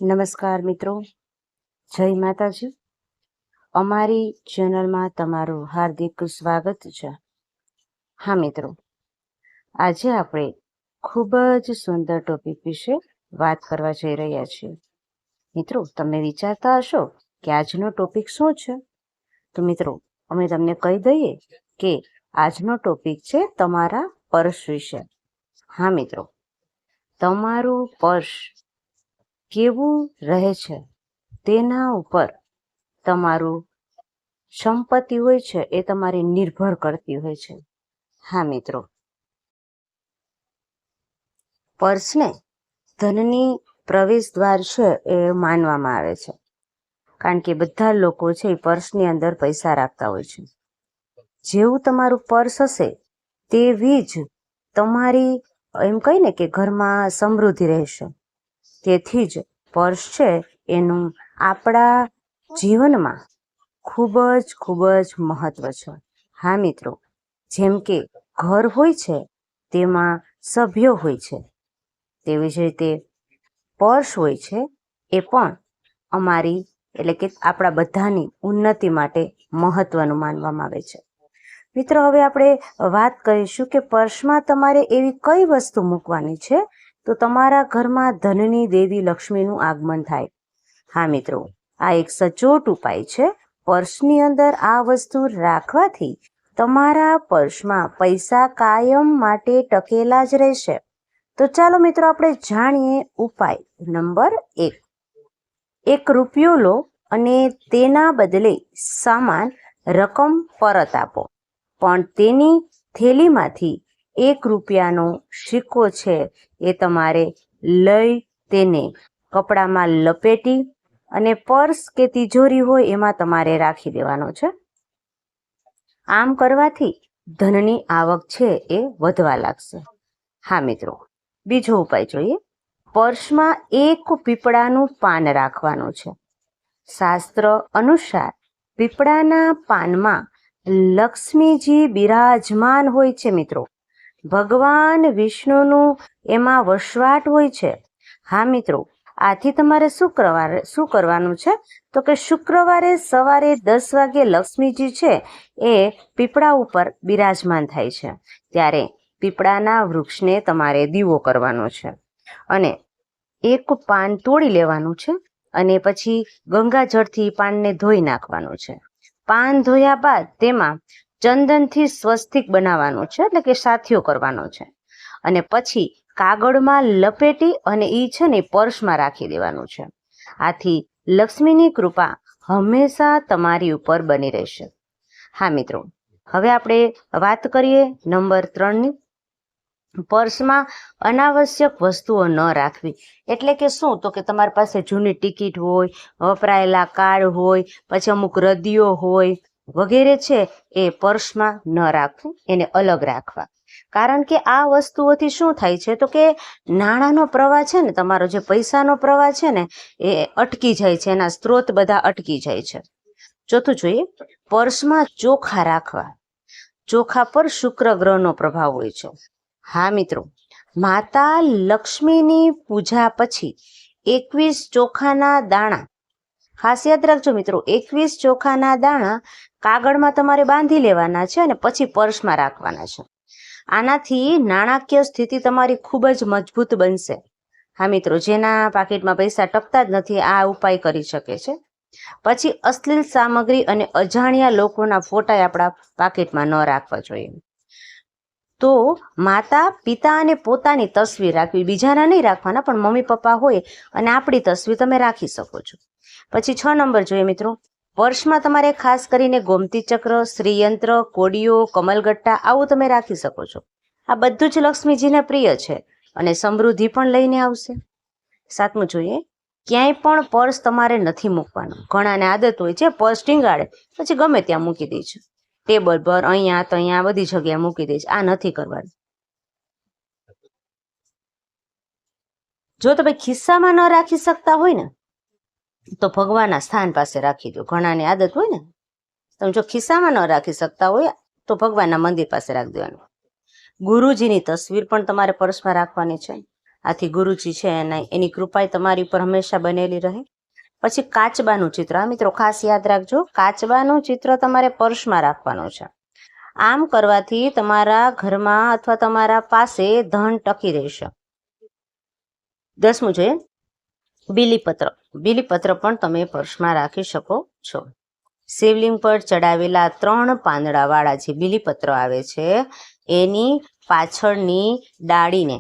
નમસ્કાર મિત્રો, જય માતાજી. અમારી ચેનલમાં તમારું હાર્દિક સ્વાગત છે. હા મિત્રો, આજે આપણે ખૂબ જ સુંદર ટોપિક વિશે વાત કરવા જઈ રહ્યા છીએ. મિત્રો, તમે વિચારતા હશો કે આજનો ટોપિક શું છે? તો મિત્રો, અમે તમને કહી દઈએ કે આજનો ટોપિક છે તમારા પર્સ વિશે. હા મિત્રો, તમારું પર્સ કેવું રહે છે તેના ઉપર તમારું સંપત્તિ હોય છે એ તમારી નિર્ભર કરતી હોય છે. હા મિત્રો, પર્સને ધનની પ્રવેશ દ્વાર છે એ માનવામાં આવે છે, કારણ કે બધા લોકો છે એ પર્સની અંદર પૈસા રાખતા હોય છે. જેવું તમારું પર્સ હશે તેવી જ તમારી એમ કહીને કે ઘરમાં સમૃદ્ધિ રહેશે. તેથી જ પર્સ છે એનું આપણા જીવનમાં ખૂબ જ મહત્વ છે. હા મિત્રો, જેમ કે ઘર હોય છે તેમાં સભ્યો હોય છે, તેવી જ રીતે પર્સ હોય છે એ પણ અમારી એટલે કે આપણા બધાની ઉન્નતિ માટે મહત્વનું માનવામાં આવે છે. મિત્રો, હવે આપણે વાત કરીશું કે પર્સમાં તમારે એવી કઈ વસ્તુ મૂકવાની છે તો તમારા ઘરમાં ધનની દેવી લક્ષ્મીનું આગમન થાય. હા મિત્રો, આ એક સચોટ ઉપાય છે. પર્સની અંદર આ વસ્તુ રાખવાથી તમારા પર્સમાં પૈસા કાયમ માટે ટકેલા જ રહેશે. તો ચાલો મિત્રો, આપણે જાણીએ ઉપાય નંબર 1. 1 રૂપિયો લો અને તેના બદલે સામાન રકમ પરત આપો, પણ તેની થેલીમાંથી 1 રૂપિયાનો સિક્કો છે એ તમારે લઈ તેને કપડામાં લપેટી અને પર્સ કે તિજોરી હોય એમાં તમારે રાખી દેવાનો છે. આમ કરવાથી ધનની આવક છે એ વધવા લાગશે. હા મિત્રો, બીજો ઉપાય જોઈએ. પર્સમાં 1 પીપળાનું પાન રાખવાનું છે. શાસ્ત્ર અનુસાર પીપળાના પાનમાં લક્ષ્મીજી બિરાજમાન હોય છે. મિત્રો, ભગવાન વિષ્ણુનું એમાં વસવાટ હોય છે. હા મિત્રો, આથી તમારે શું કરવાનું છે તો કે શુક્રવારે સવારે 10 વાગે લક્ષ્મીજી છે એ પીપળા ઉપર બિરાજમાન થાય છે, ત્યારે પીપળાના વૃક્ષને તમારે દીવો કરવાનો છે અને 1 પાન તોડી લેવાનું છે અને પછી ગંગાજળથી પાનને ધોઈ નાખવાનું છે. પાન ધોયા બાદ તેમાં ચંદનથી સ્વસ્તિક બનાવવાનું છે, એટલે કે સાથિયો કરવાનો છે, અને પછી કાગળમાં લપેટી અને એ છે ને પર્સમાં રાખી દેવાનું છે. આથી લક્ષ્મીની કૃપા હંમેશા તમારી ઉપર બની રહેશે. હા મિત્રો, હવે આપણે વાત કરીએ નંબર 3ની. પર્સમાં અનાવશ્યક વસ્તુઓ ન રાખવી. એટલે કે શું? તો કે તમારી પાસે જૂની ટિકિટ હોય, વપરાયેલા કાર્ડ હોય, પછી અમુક રદીઓ હોય વગેરે છે એ પર્સમાં ન રાખવું, એને અલગ રાખવા. કારણ કે આ વસ્તુઓથી શું થાય છે તો કે નાણાંનો પ્રવાહ છે ને, તમારો જે પૈસાનો પ્રવાહ છે ને એ અટકી જાય છે, એના સ્ત્રોત બધા અટકી જાય છે. ચોથું જોઈએ, પર્સમાં ચોખા રાખવા. ચોખા પર શુક્ર ગ્રહનો પ્રભાવ હોય છે. હા મિત્રો, માતા લક્ષ્મીની પૂજા પછી 21 ચોખાના દાણા, ખાસ યાદ રાખજો મિત્રો, 21 ચોખાના દાણા કાગળમાં તમારે બાંધી લેવાના છે અને પછી પર્સમાં રાખવાના છે. આનાથી નાણાકીય સ્થિતિ તમારી ખૂબ જ મજબૂત બનશે. હા મિત્રો, જેના પાકીટમાં પૈસા ટકતા જ નથી આ ઉપાય કરી શકે છે. પછી અશ્લીલ સામગ્રી અને અજાણ્યા લોકોના ફોટા આપણા પાકીટમાં ન રાખવા જોઈએ. તો માતા પિતા અને પોતાની તસવીર રાખવી, બીજાના નહીં રાખવાના, પણ મમ્મી પપ્પા હોય અને આપણી તસવીર તમે રાખી શકો છો. પછી 6 નંબર જોઈએ મિત્રો. પર્સમાં તમારે ખાસ કરીને ગોમતી ચક્ર, શ્રીયંત્ર, કોડીઓ, કમલગટ્ટા આવું તમે રાખી શકો છો. આ બધું જ લક્ષ્મીજીને પ્રિય છે અને સમૃદ્ધિ પણ લઈને આવશે. 7મું જોઈએ, ક્યાંય પણ પર્સ તમારે નથી મૂકવાનું. ઘણાને આદત હોય છે પર્સ ટીંગાડે પછી ગમે ત્યાં મૂકી દે છે, ટેબલ પર, અહીંયા તો અહીંયા બધી જગ્યાએ મૂકી દે છે. આ નથી કરવાનું. જો તમે ખિસ્સામાં ન રાખી શકતા હોય ને તો ભગવાનના સ્થાન પાસે રાખી દો. ઘણાની આદત હોય ને, તમે જો ખિસ્સામાં ન રાખી શકતા હોય તો ભગવાનના મંદિર પાસે રાખી દેવાનું. ગુરુજીની તસવીર પણ તમારે પર્સમાં રાખવાની છે. આથી ગુરુજી છે એની કૃપા તમારી ઉપર હંમેશા બનેલી રહે. પછી કાચબાનું ચિત્ર. આ મિત્રો ખાસ યાદ રાખજો, કાચબાનું ચિત્ર તમારે પર્સમાં રાખવાનું છે. આમ કરવાથી તમારા ઘરમાં અથવા તમારા પાસે ધન ટકી રહેશે. 10મું જોઈએ બીલીપત્ર. બીલીપત્ર પણ તમે પર્સમાં રાખી શકો છો. શિવલિંગ પર ચડાવેલા 3 પાંદડાવાળા જે બીલીપત્ર આવે છે એની પાછળની ડાળીને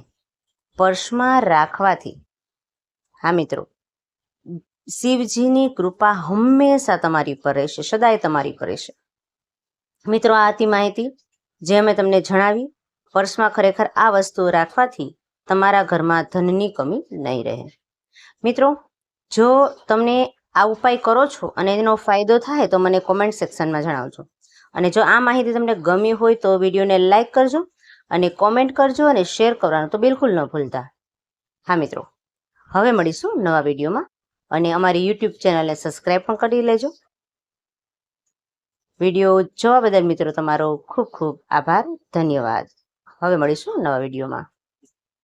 પર્સમાં રાખવાથી, હા મિત્રો, શિવજીની કૃપા હંમેશા તમારી પર રહેશે, સદાય તમારી પર રહેશે. મિત્રો, આ હતી માહિતી જે અમે તમને જણાવી. પર્સમાં ખરેખર આ વસ્તુઓ રાખવાથી તમારા ઘરમાં ધનની કમી નહીં રહે. મિત્રો, જો તમને આ ઉપાય કરો છો અને એનો ફાયદો થાય તો મને કોમેન્ટ સેક્શનમાં જણાવજો. અને જો આ માહિતી તમને ગમી હોય તો વિડીયોને લાઇક કરજો અને કોમેન્ટ કરજો અને શેર કરવાનું તો બિલકુલ ન ભૂલતા. હા મિત્રો, હવે મળીશું નવા વિડીયોમાં અને અમારી યુટ્યુબ ચેનલને સબસ્ક્રાઈબ પણ કરી લેજો. વિડીયો જોવા બદલ મિત્રો તમારો ખૂબ ખૂબ આભાર, ધન્યવાદ. હવે મળીશું નવા વિડીયોમાં.